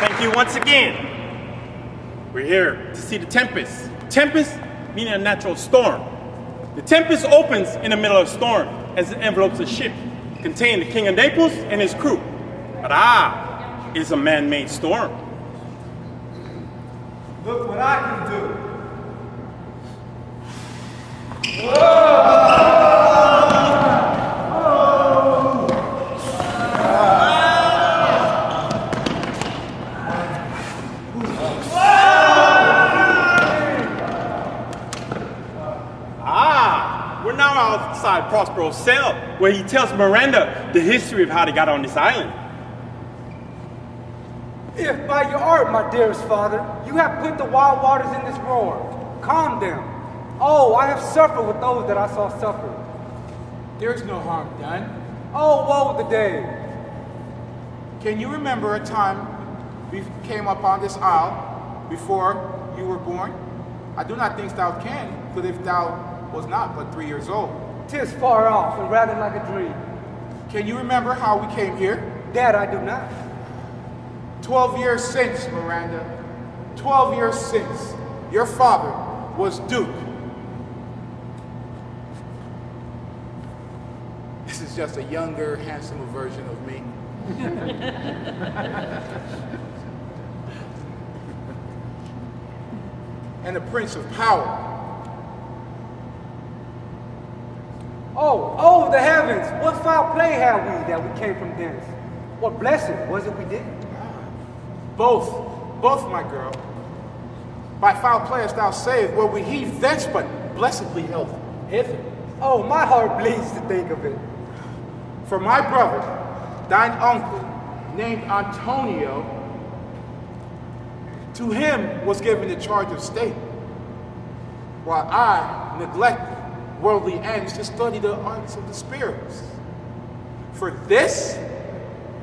Thank you once again. We're here to see the Tempest. Tempest meaning a natural storm. The Tempest opens in the middle of a storm as it envelopes a ship containing the King of Naples and his crew. But it's a man-made storm. Look what I can do. Whoa! We're now outside Prospero's cell, where he tells Miranda the history of how they got on this island. If by your art, my dearest father, you have put the wild waters in this roar, calm them. Oh, I have suffered with those that I saw suffer. There is no harm done. Oh, woe the day. Can you remember a time we came upon this isle before you were born? I do not think thou can, but if thou was not but 3 years old. 'Tis far off and rather like a dream. Can you remember how we came here? That I do not. 12 years since, Miranda. 12 years since, your father was Duke. This is just a younger, handsomer version of me. And the Prince of Power. Oh, the heavens! What foul play had we that we came from thence? What blessing was it we did? Both, my girl. By foul play as thou sayest, were we heaved thence, but blessedly held hither. Oh, my heart bleeds to think of it. For my brother, thine uncle, named Antonio, to him was given the charge of state, while I neglected worldly ends to study the arts of the spirits. For this,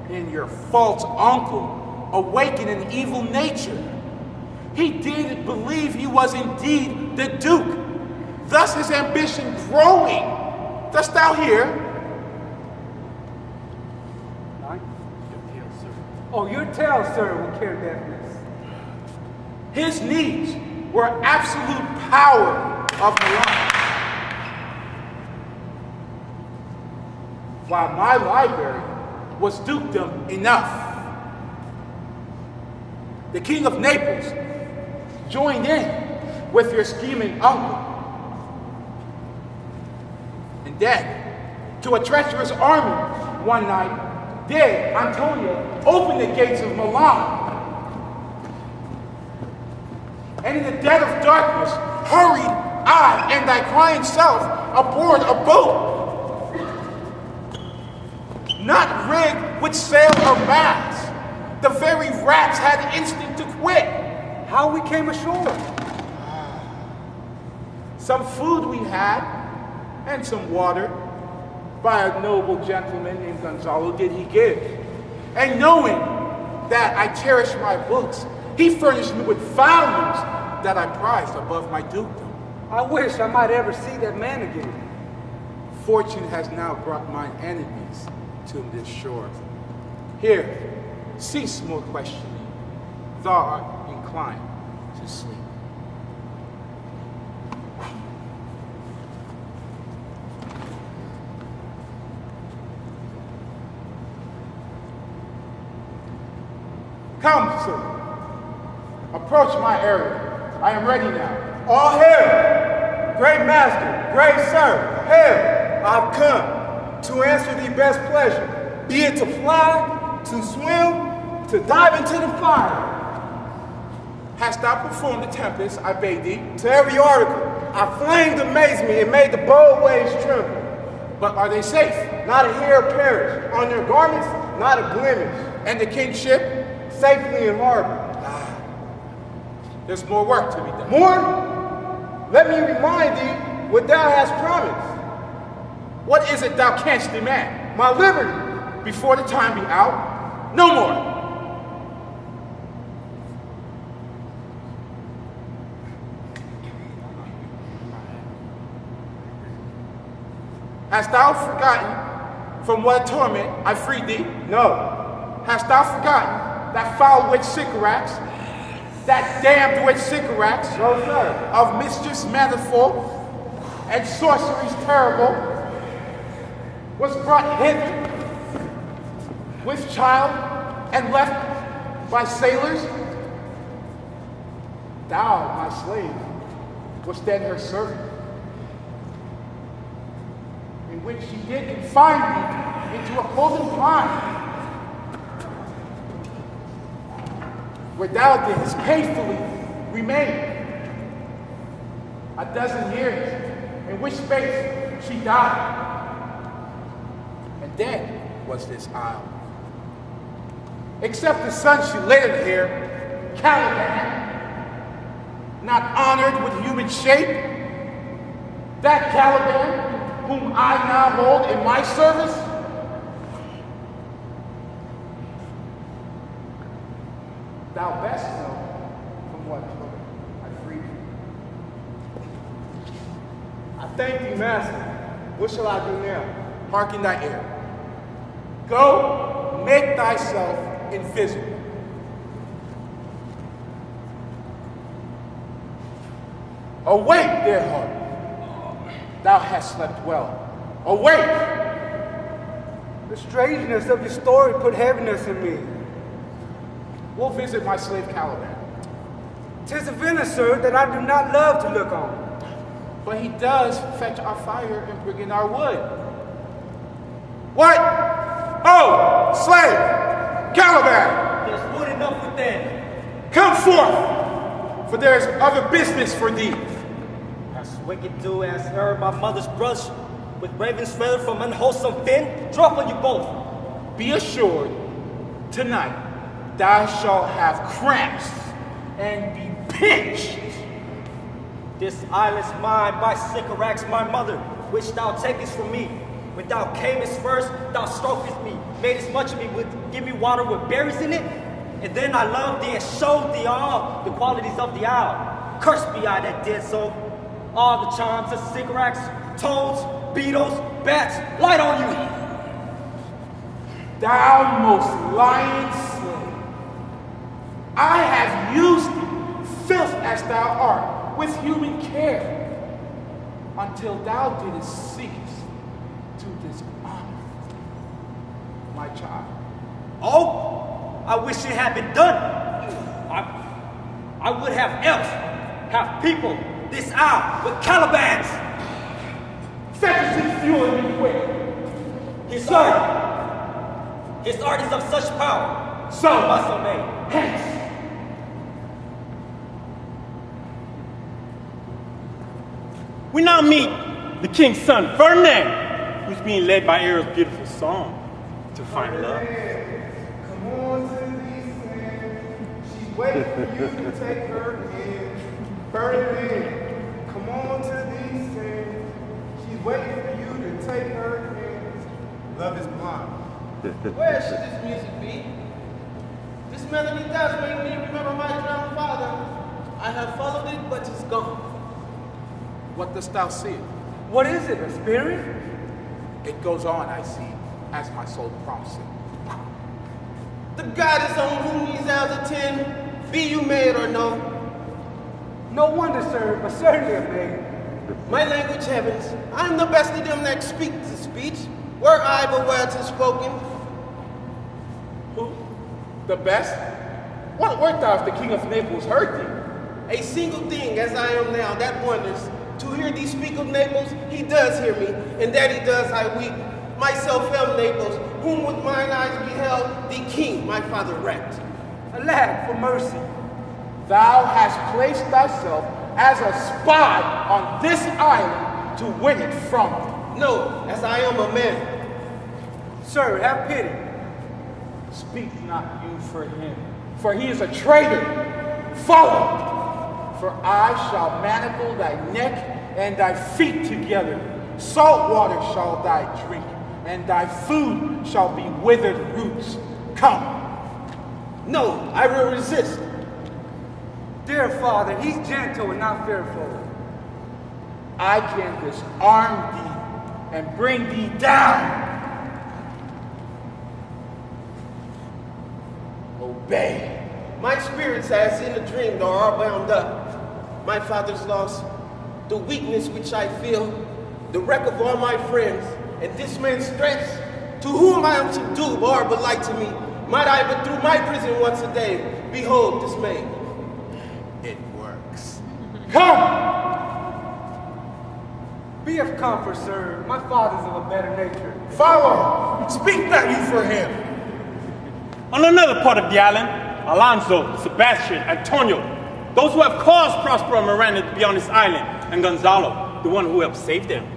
in your false uncle, awakened an evil nature. He did believe he was indeed the Duke, thus his ambition growing. Dost thou hear? Oh, your tale, sir, will care deafness. His needs were absolute power of Milan, while my library was dukedom enough. The King of Naples joined in with your scheming uncle. And then, to a treacherous army one night, did Antonio open the gates of Milan. And in the dead of darkness, hurried I and thy crying self aboard a boat, not rigged with sail or mast. The very rats had instinct to quit. How we came ashore? Some food we had, and some water, by a noble gentleman named Gonzalo did he give. And knowing that I cherish my books, he furnished me with volumes that I prized above my dukedom. I wish I might ever see that man again. Fortune has now brought mine enemies to this shore. Here, cease more questioning. Thou art inclined to sleep. Come, sir. Approach my area. I am ready now. All hail! Great master, great sir, hail! I've come to answer thee best pleasure, be it to fly, to swim, to dive into the fire. Hast thou performed the Tempest, I bade thee? To every article, I flamed amazed me and made the bold waves tremble. But are they safe? Not a hair perish, on their garments, not a blemish. And the kingship? Safely in harbor. There's more work to be done. More? Let me remind thee what thou hast promised. What is it thou canst demand? My liberty. Before the time be out? No more. Hast thou forgotten from what torment I freed thee? No. Hast thou forgotten that foul witch Sycorax, that damned witch Sycorax, No, sir. of mischiefs manifold and sorceries terrible, was brought hither with child and left by sailors? Thou, my slave, was then her servant, in which she did confine me into a cloven pine, where thou didst painfully remain a dozen years, in which space she died. And then was this isle. Except the sun she lived here, Caliban, not honored with human shape, that Caliban whom I now hold in my service, thou best know from what I freed thee. I thank thee, master. What shall I do now? Hearken thy ear. Go, make thyself invisible. Awake, dear heart. Thou hast slept well. Awake! The strangeness of your story put heaviness in me. We'll visit my slave Caliban. 'Tis a villain, sir, that I do not love to look on. But he does fetch our fire and bring in our wood. What? Oh, slave! Caliban! There's wood enough within. Come forth! For there is other business for thee. As wicked do as her my mother's brush with raven's feather from unwholesome fin, drop on you both. Be assured, tonight thou shalt have cramps and be pinched. This island's mine by Sycorax my mother, which thou takest from me. When thou camest first, thou strokest me, madest much of me with give me water with berries in it, and then I loved thee and showed thee all the qualities of the owl. Cursed be I that did so. All the charms of Sycorax, toads, beetles, bats, light on you. Thou most lying slave, I have used thee, filth as thou art, with human care, until thou didst seek to dishonor my child. Oh, I wish it had been done. I would have else have people this hour with Calibans. Fetch and fuel me quick. His art is of such power. So I must obey. Hence. We now meet the king's son, Ferdinand, who's being led by Ariel's beautiful song to find love. Come on to these sands. She's waiting for you to take her in. Ferdinand, come on to these sands. She's waiting for you to take her in. Love is blind. Where should this music be? This melody does make me remember my drowned father. I have followed it, but it's gone. What dost thou see? What is it, a spirit? It goes on, I see, as my soul prompts it. The goddess on whom these elves attend, be you maid or no. No wonder, sir, but certainly a maid. My language heavens, I am the best of them that speak the speech, were I but words are spoken. Who? The best? What wert thou if the king of Naples heard thee? A single thing as I am now, that wonders. To hear thee speak of Naples, he does hear me, and that he does I weep. Myself am Naples, whom with mine eyes beheld, the king my father wrecked. Alack, for mercy. Thou hast placed thyself as a spy on this island to win it from me. No, as I am a man. Sir, have pity. Speak not you for him, for he is a traitor. Follow, for I shall manacle thy neck and thy feet together. Salt water shall thy drink, and thy food shall be withered roots. Come. No, I will resist. Dear father, he's gentle and not fearful. I can disarm thee and bring thee down. Obey. My spirits, as in a dream, are bound up. My father's lost, the weakness which I feel, the wreck of all my friends, and this man's threats, to whom I am subdued, are but light to me. Might I but through my prison once a day, behold dismay. It works. Come! Be of comfort, sir. My father's of a better nature. Follow! Speak not you for him! On another part of the island, Alonso, Sebastian, Antonio, those who have caused Prospero and Miranda to be on this island, and Gonzalo, the one who helped save them.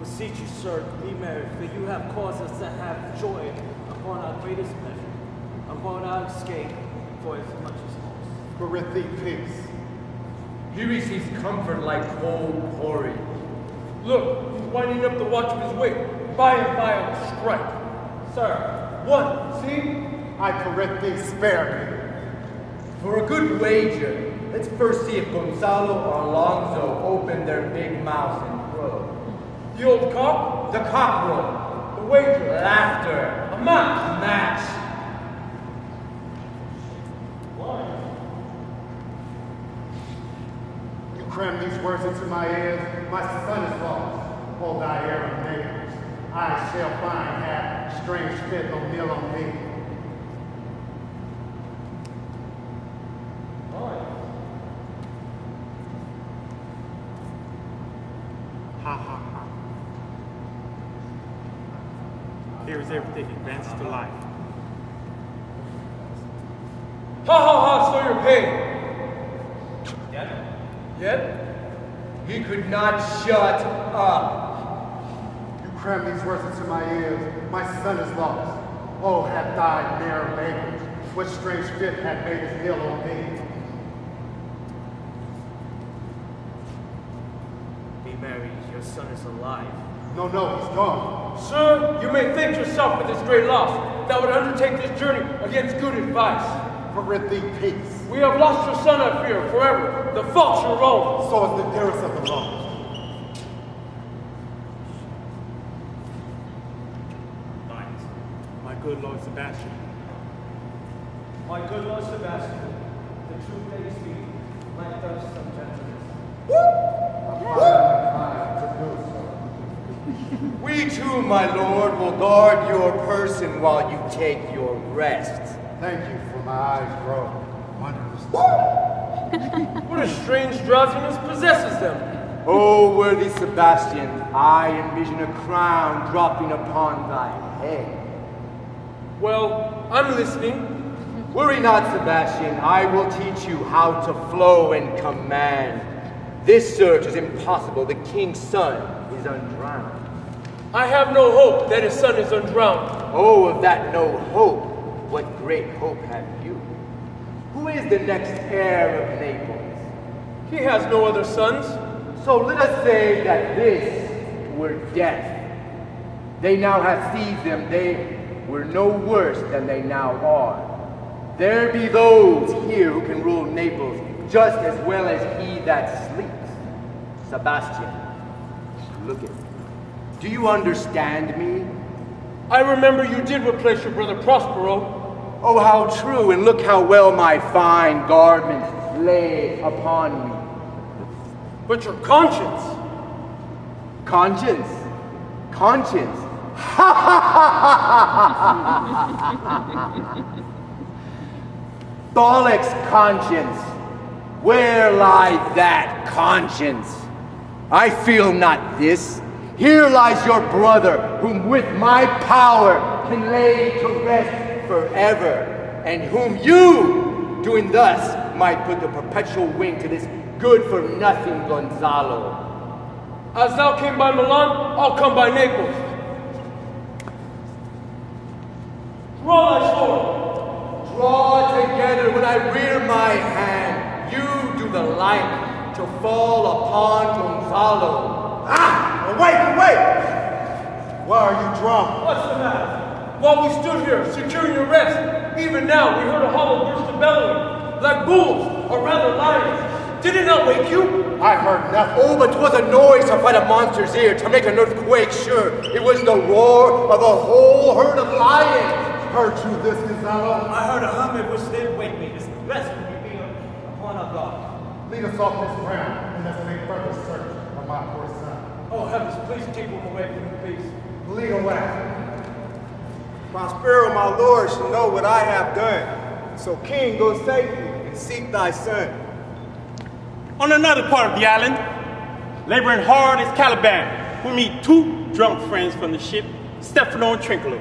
Beseech you, sir, be married, for you have caused us to have joy upon our greatest pleasure, upon our escape, for as much as most. Grant thee peace. He receives comfort like cold porridge. Look, he's winding up the watch of his wait. By and by I will strike. Sir, one, see? I correct thee, spare me. For a good wager, let's first see if Gonzalo or Alonso open their big mouths and crow. The old cock? The cockerel. The wager? Laughter. A match. A match. You cram these words into my ears. My son is lost. Hold thy errand neighbors. I shall find have strange fit no meal on me. Ha ha ha. Here is everything advances to life. Ha ha ha, so you're paid. Yet? He could not shut up. You cram these words into my ears. My son is lost. Oh, had died ne'er labors. What strange fit had made his ill on me? Be married, your son is alive. No, he's gone. Sir, you may thank yourself for this great loss that would undertake this journey against good advice. Permit thee peace. We have lost your son, I fear, forever. The fault's your own. So is the dearest of the lost. My good Lord Sebastian. My good Lord Sebastian, the truth may you speak, like thus some gentleness. We too, my lord, will guard your person while you take your rest. Thank you for my eyes grow wondrous. What a strange drowsiness possesses them. Oh, worthy Sebastian, I envision a crown dropping upon thy head. Well, I'm listening. Worry not, Sebastian, I will teach you how to flow and command. This search is impossible. The king's son is undrowned. I have no hope that his son is undrowned. Oh, of that no hope, what great hope have you? Who is the next heir of Naples? He has no other sons. So let us say that this were death. They now have seized them. They were no worse than they now are. There be those here who can rule Naples just as well as he that sleeps. Sebastian, look at me. Do you understand me? I remember you did replace your brother Prospero. Oh, how true, and look how well my fine garments lay upon me. But your conscience. Conscience? Conscience? Ha ha ha ha! Bollocks, conscience. Where lies that conscience? I feel not this. Here lies your brother, whom with my power can lay to rest forever, and whom you, doing thus, might put a perpetual wing to this good-for-nothing Gonzalo. As thou came by Milan, I'll come by Naples. Draw thy sword. Draw together when I rear my hand. You do the like to fall upon Gonzalo. Wait! Why are you drawn? What's the matter? While we stood here, securing your rest, even now we heard a hollow burst of bellowing, like bulls or rather lions. Did it not wake you? I heard nothing. Oh, but 'twas a noise to fight a monster's ear, to make an earthquake sure. It was the roar of a whole herd of lions. Heard you this, Gonzalo? I heard a hum which did wake me. It's blessed to be upon our God. Lead us off this ground, and let's make further search of my poor son. Oh heavens, please keep him away from the beast. Lead away. Prospero, my lord, should know what I have done. So, king, go safely and seek thy son. On another part of the island, laboring hard as Caliban, we meet two drunk friends from the ship, Stefano and Trinculo.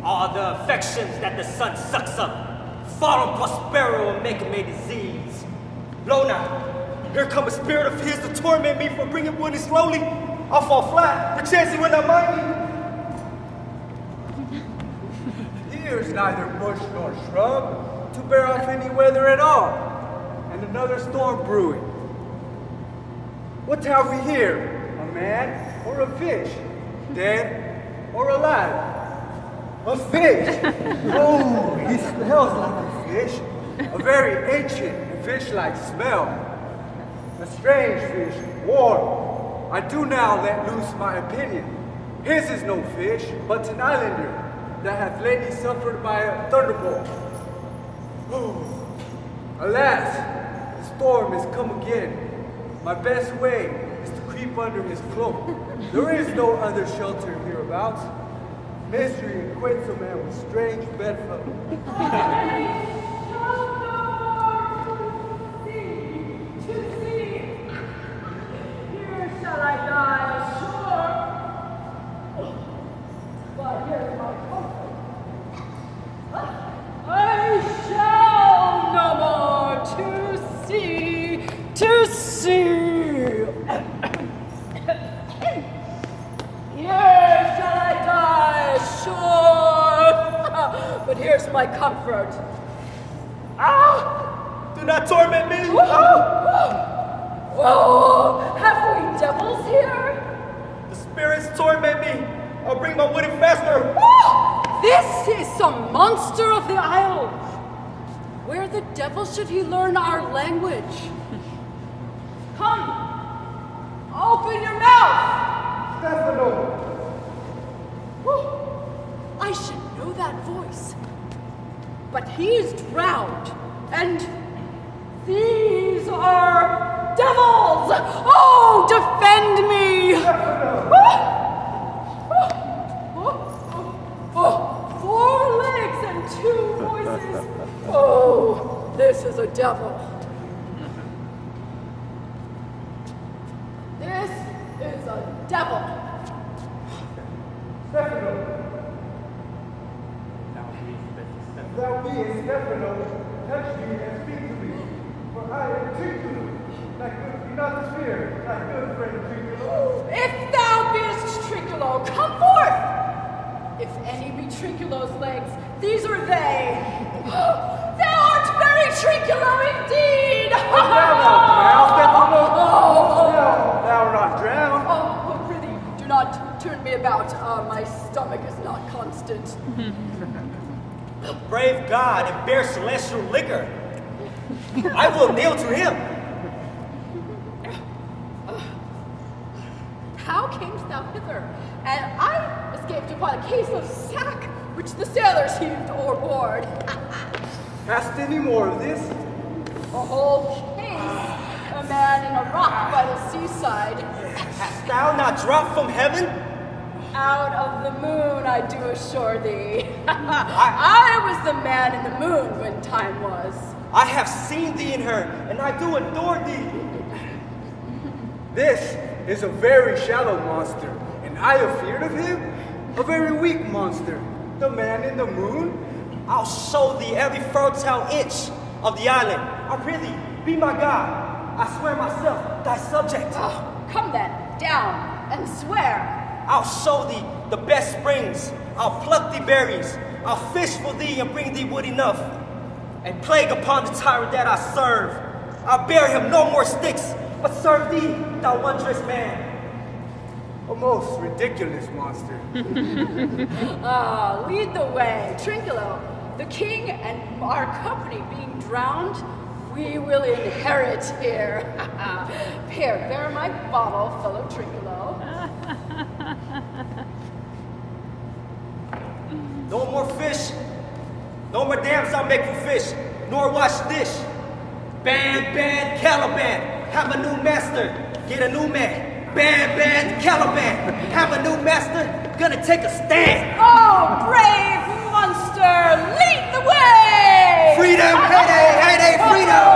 All the affections that the sun sucks up, fall on Prospero and make him a disease. Lo now, here come a spirit of his to torment me for bringing wood slowly. I'll fall flat, perchance he will not mind me. Here's neither bush nor shrub to bear off any weather at all, and another storm brewing. What have we here? A man or a fish? Dead or alive? A fish! Oh, he smells like a fish. A very ancient and fish-like smell. A strange fish, warm. I do now let loose my opinion. His is no fish, but an islander that hath lately suffered by a thunderbolt. Alas, the storm has come again. My best way is to creep under his cloak. There is no other shelter hereabouts. Mystery acquaints a man with strange bedfellows. To see, here shall I die ashore. But here's my comfort. I shall no more to see. Here shall I die ashore. But here's my comfort. Ah! Do not torment me. Oh, have we devils here? The spirits torment me. I'll bring my wood faster. This is some monster of the isle. Where the devil should he learn our language? Come, open your mouth. Stefano! I should know that voice. But he's drowned, and these are devils! Oh, defend me! Four legs and two voices. Oh, this is a devil. This is a devil. Stefano! Thou beest, Stefano, touch me and speak to me, for I am Trinculo, thy good, be not fear, thy good friend Trinculo. If thou beest Trinculo, come forth! If any be Trinculo's legs, these are they. Thou art very Trinculo indeed! Thou art Stefano. Thou art not drowned. Oh, prithee, do not turn me about. My stomach is not constant. The brave God and bear celestial liquor. I will kneel to him. How camest thou hither? And I escaped upon a case of sack, which the sailors heaved overboard. Hast any more of this? A whole case. A man in a rock by the seaside. Hast thou not dropped from heaven? Out of the moon, I do assure thee. I was the man in the moon when time was. I have seen thee in her, and I do adore thee. This is a very shallow monster, and I afeard of him? A very weak monster. The man in the moon? I'll show thee every fertile inch of the island. I prithee, be my God. I swear myself thy subject. Oh, come then, down, and swear. I'll show thee the best springs. I'll pluck thee berries. I'll fish for thee and bring thee wood enough. And plague upon the tyrant that I serve. I'll bear him no more sticks, but serve thee, thou wondrous man. A most ridiculous monster. Lead the way, Trinculo. the king and our company being drowned, we will inherit here. Here, bear my bottle, fellow Trinculo. No more fish. No more dams I'll make for fish, nor wash dish. Ban, Caliban, have a new master, get a new man. Ban, Caliban, have a new master, gonna take a stand. Oh, brave monster, lead the way! Freedom, heyday, freedom!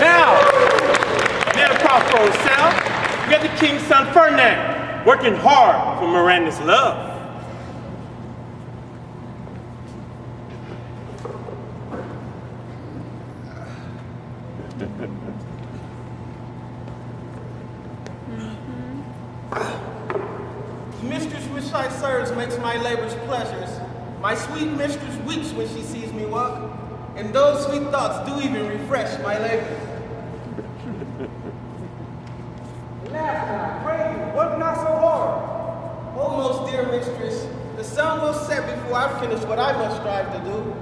Now, near the crossroads sound, we got the king's son Ferdinand, working hard for Miranda's love. The mistress which I serve makes my labors pleasures. My sweet mistress weeps when she sees me walk, and those sweet thoughts do even refresh my labors. Master, I pray you, work not so hard. Oh, most dear mistress, the sun will set before I finish what I must strive to do.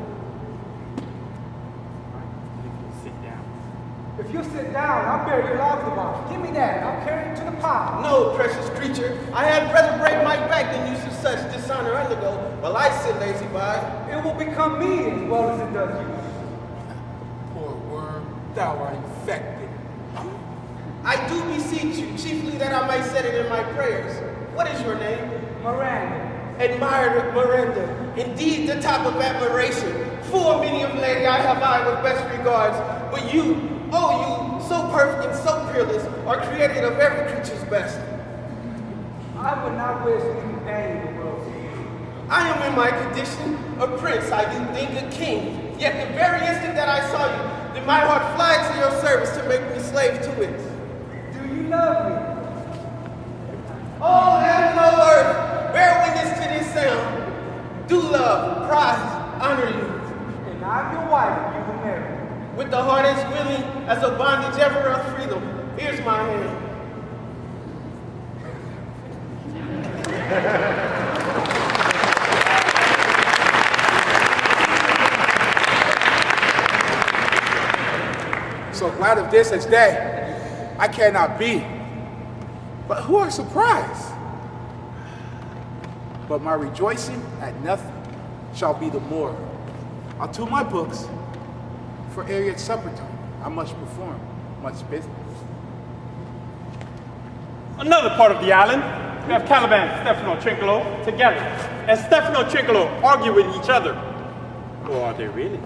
If you sit down, I'll bear your logs about. Give me that, I'll carry it to the pot. No, precious creature, I had rather break my back than you should such dishonor undergo while I sit lazy by. It will become me as well as it does you. Poor worm, thou art infected. I do beseech you, chiefly that I might set it in my prayers. What is your name? Miranda. Admired Miranda, indeed the top of admiration. Full many of lady I have eyed with best regards, but you, oh you, so perfect and so peerless, are created of every creature's best. I would not wish any companion in the world to you. I am in my condition a prince, I do think a king. Yet the very instant that I saw you, did my heart fly to your service to make me slave to it. Do you love me? Oh, heaven, oh earth, bear witness to this sound. Do love, prize, honor you. And I'm your wife, and you will marry me. With the heart as willing as a bondage ever of freedom, here's my hand. So glad of this as day, I cannot be. But who are surprised? But my rejoicing at nothing shall be the more. I'll to my books, for ere yet supper time, I must perform much business. Another part of the island, we have Caliban and Stefano Trinculo together. And Stefano and Trinculo argue with each other. Or are they really?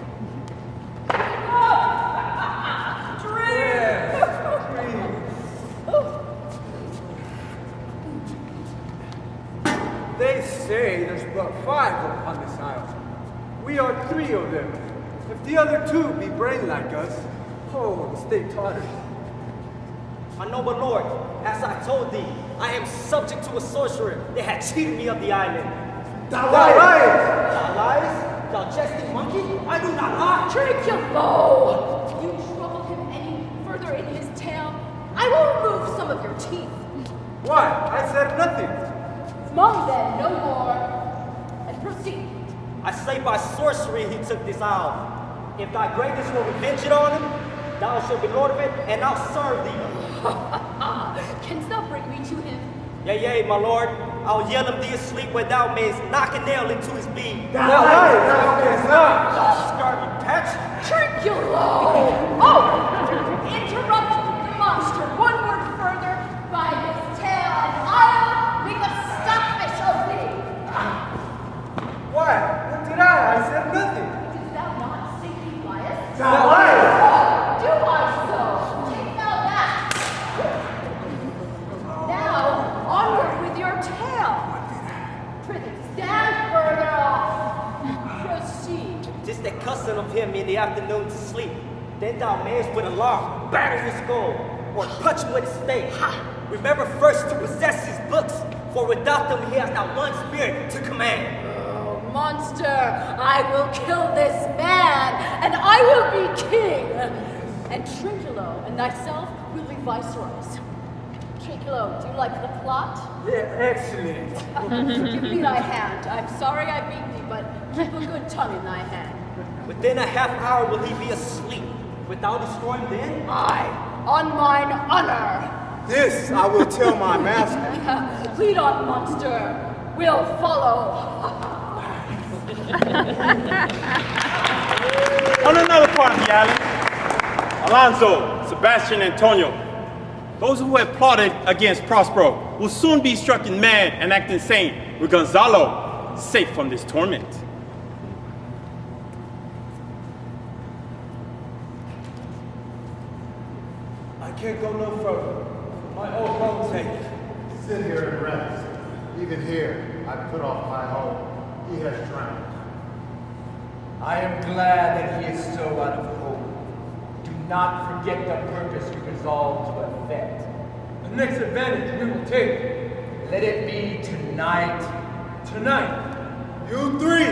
They say there's but 5 upon this island. We are 3 of them. If the other 2 be brain like us, oh, the state totters. My noble lord, as I told thee, I am subject to a sorcerer that had cheated me of the island. Thou liest! Thou liest? Thou jesting monkey? I do not lie. Trinculo! If you trouble him any further in his tale, I will remove some of your teeth. Why? I said nothing. Mum then, no more. And proceed. I say by sorcery he took this isle. If thy greatness will revenge it on him, thou shalt be lord of it, and I'll serve thee. Canst thou bring me to him? Yea, my lord. I'll yell him thee asleep where thou mayest knock a nail into his beam. Thou liest! Thou canst not! Thou scurvy patch. Trinculo! Oh! Interrupt the monster one word further by his tail, and I'll make a stockfish of thee! Why? What did I? I said nothing. Didst thou not say thee liest? Thou liest! Oh, do I so? Take thou that! Now, onward with your tail! Prithee, stand further off. Proceed. Just a custom of him in the afternoon to sleep. Then thou mayest with alarm batter his skull, or punch him with a stake. Remember first to possess his books, for without them he has not one spirit to command. Oh, monster, I will kill this man, and I will be king. And Trinculo and thyself will be viceroys. Tricolo, do you like the plot? Yeah, excellent. Give me thy hand. I'm sorry I beat thee, but keep a good tongue in thy hand. Within a half hour will he be asleep. Without destroying then? Aye, on mine honor. This I will tell my master. Lead on, monster. We'll follow. On another part of the island, Alonso, Sebastian, Antonio, those who have plotted against Prospero will soon be struck mad and act insane, with Gonzalo safe from this torment. I can't go no further. My old boat's taken. Sit here and rest. Even here, I put off my hope. He has drowned. I am glad that he is so out of hope. Do not forget the purpose you resolved to effect. The next advantage we will take. Let it be tonight. Tonight. You three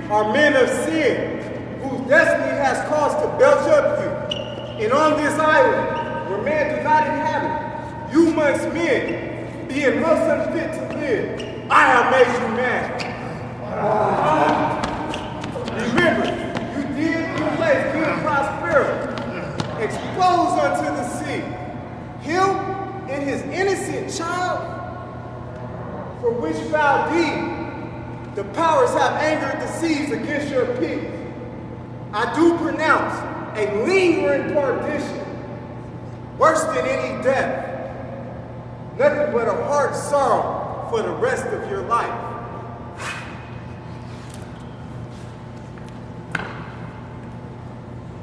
are men of sin, whose destiny has caused to belch up you. And on this island, where men do not inhabit, you amongst men, being most unfit to live, I have made you mad. Remember, you did in place good Prospero, exposed unto the sea, him and his innocent child, for which foul deed the powers have angered the seas against your peace. I do pronounce a lingering perdition, worse than any death, nothing but a hard sorrow for the rest of your life.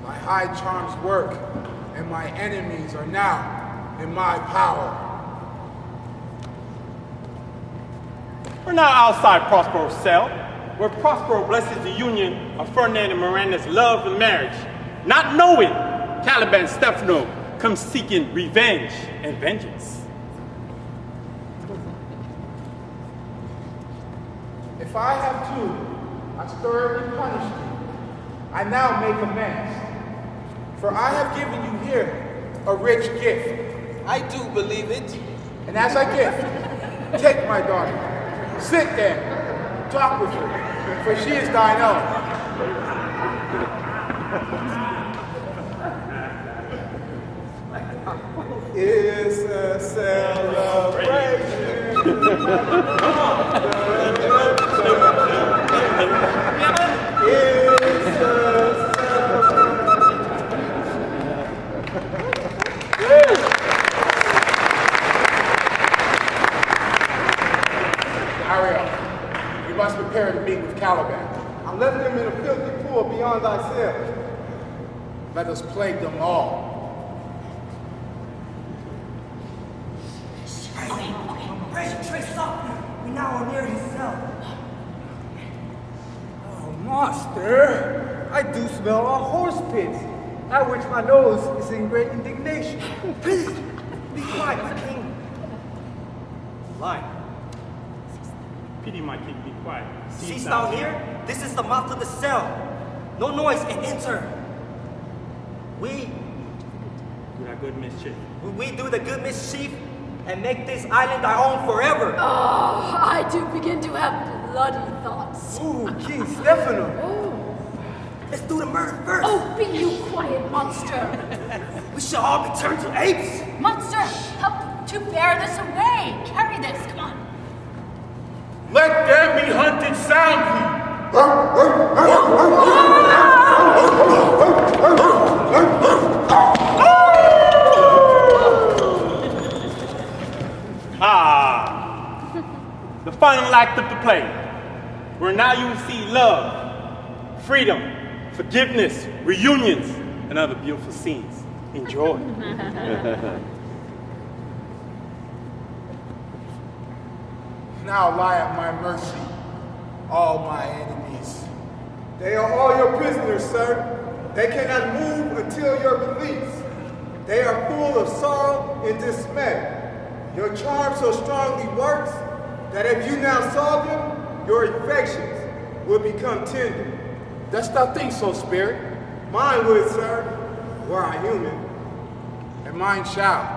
My high charms work, and my enemies are now in my power. We're now outside Prospero's cell, where Prospero blesses the union of Ferdinand and Miranda's love and marriage, not knowing Caliban Stefano comes seeking revenge and vengeance. If I have too, I sternly punished you. I now make amends. For I have given you here a rich gift. I do believe it. And as a gift, take my daughter. Sit there, talk with her, for she is thine own. It's a celebration. Ariel, we must prepare to meet with Caliban. I left them in a filthy pool beyond thyself. Let us plague them all. Trace up. We now are near his cell. Oh, master, I do smell a horse pit, at which my nose is in great indignation. Please, be quiet, my king. Lie. Pity my king, be quiet. Cease thou here? This is the mouth of the cell. No noise and enter. We Do that good mischief. do the good mischief and make this island our own forever. Oh, I do begin to have bloody thoughts. Ooh, King Stefano. Oh, Let's do the murder first. oh, be you quiet, monster. We shall all be turned to apes. Monster, help to bear this away. Carry this, come on. Let them be hunted soundly. The final act of the play, where now you will see love, freedom, forgiveness, reunions, and other beautiful scenes. Enjoy. Now lie at my mercy, all my enemies. They are all your prisoners, sir. They cannot move until your release. They are full of sorrow and dismay. Your charm so strongly works that if you now saw them, your affections would become tender. Dost thou think so, spirit? Mine would, sir, were I human. And mine shall.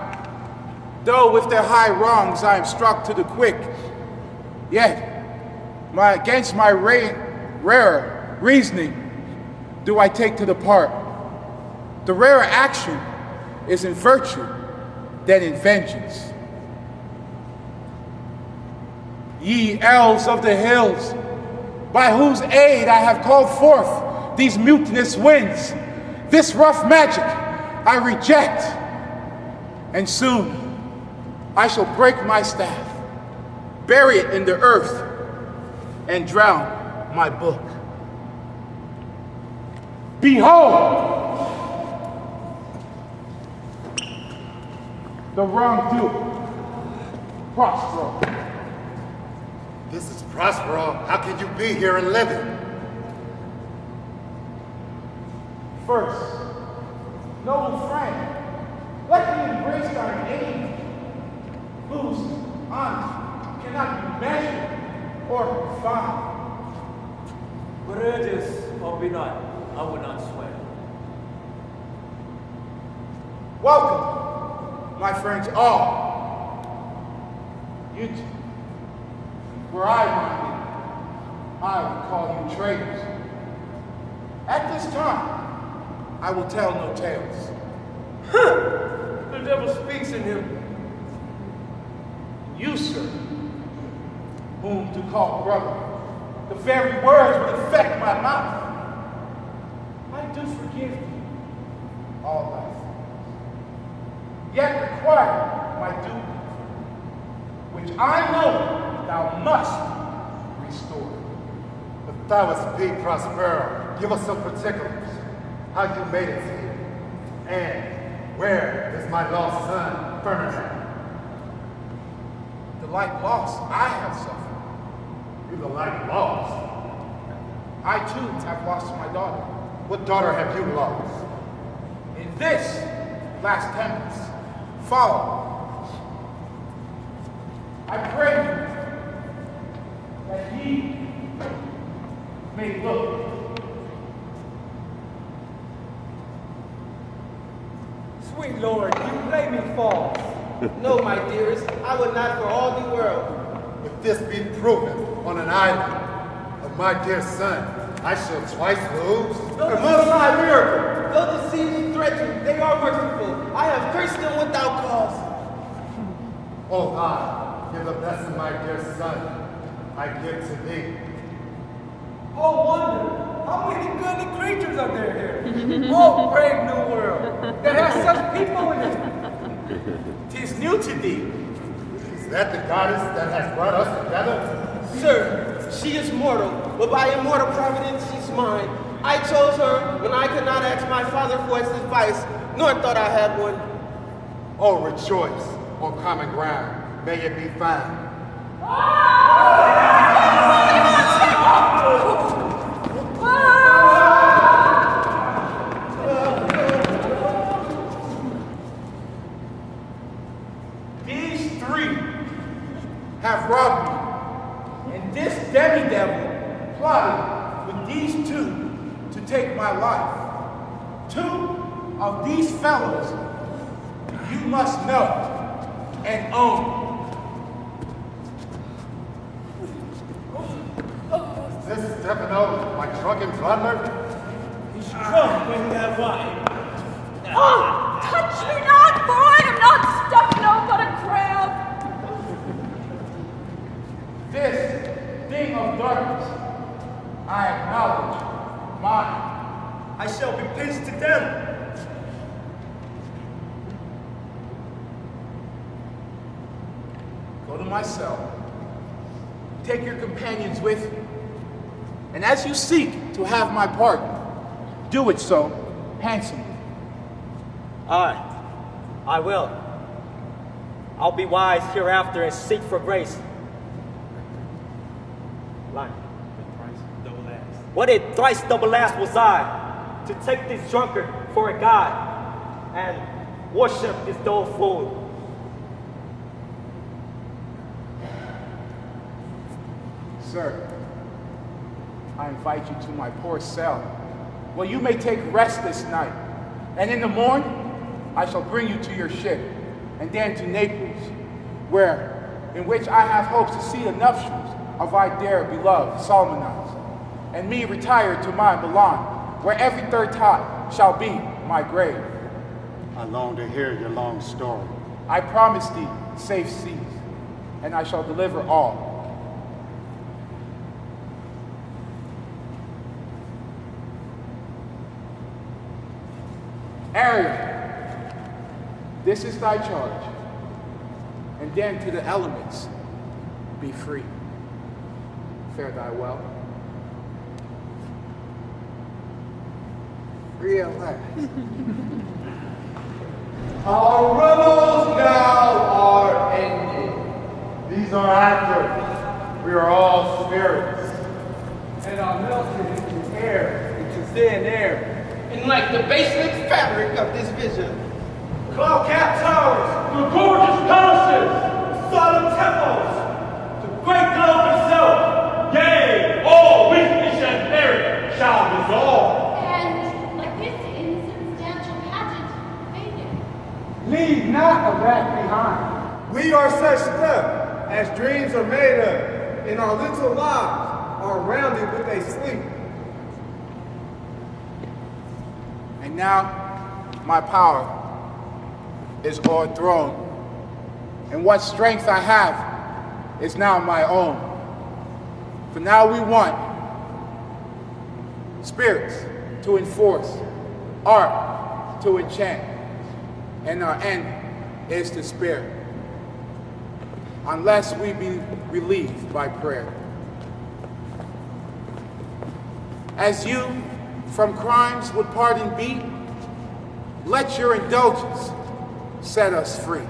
Though with their high wrongs I am struck to the quick, yet against my rarer reasoning do I take to depart. The rarer action is in virtue than in vengeance. Ye elves of the hills, by whose aid I have called forth these mutinous winds, this rough magic I reject, and soon I shall break my staff, bury it in the earth, and drown my book. Behold, the wrongdoer, Prospero. This is Prospero. How can you be here and living? First, noble friend, let me embrace thy aid, whose honor cannot be measured or defined. Courageous or be not, I will not swear. Welcome, my friends all. You two, where I wandered, I would call you traitors. At this time, I will tell no tales. The devil speaks in him. You, sir, whom to call brother, the very words would affect my mouth. I do forgive you all life, yet require my duty, which I know thou must restore. If thou was be Prospero, give us some particulars. How you made it here, and where is my lost son, Ferdinand? The like loss I have suffered. You the like lost. I too have lost my daughter. What daughter have you lost? In this last tempest, follow. I pray you that ye may look. Sweet Lord, you lay me false. No, my dearest, I would not for all the world. If this be proven on an island of my dear son, I shall twice lose. Though the seas threaten, they are merciful. I have cursed them without cause. Oh God, give the best of my dear son, I give to thee. Oh wonder, how many goodly creatures are there here? Oh brave new world, that has such people in it. 'Tis new to thee. Is that the goddess that has brought us together? Sir, she is mortal, but by immortal providence she's mine. I chose her when I could not ask my father for his advice, nor thought I had one. Oh, rejoice on common ground. May it be found. These three have robbed me, and this demi-devil plotted with these two to take my life. Two of these fellows you must know and own. Is this Stefano, my drunken butler? He's drunk when you have wine. Oh, touch me not, for I am not Stefano, but a crab. This thing of darkness, I acknowledge mine. I shall be pinched to death. Go to my cell. Take your companions with you. And as you seek to have my pardon, do it so handsomely. I will. I'll be wise hereafter and seek for grace. Line. What a thrice double ass was I to take this drunkard for a god and worship this dull fool. Sir, I invite you to my poor cell, where you may take rest this night, and in the morning, I shall bring you to your ship. and then to Naples, in which I have hopes to see the nuptials of our dear beloved solemnized, and me retired to my Milan, where every third tot shall be my grave. I long to hear your long story. I promise thee safe seas, and I shall deliver all. Ariel, this is thy charge, and then to the elements be free. Fare thy well. Free at last. Our revels now are ended. These are actors. We are all spirits. And are melted into air, into thin air. And like the basement fabric of this vision, Cloud-capped towers, the gorgeous palaces, solemn temples, the great globe itself, yea, all weakness and merit shall dissolve. And like this insubstantial pageant faded. Leave not a wrath behind. We are such stuff as dreams are made of, and our little lives are rounded with a sleep. And now my power is o'erthrown, and what strength I have is now my own. For now we want spirits to enforce, art to enchant, and our end is to spare, unless we be relieved by prayer. As you from crimes would pardon be, let your indulgence set us free.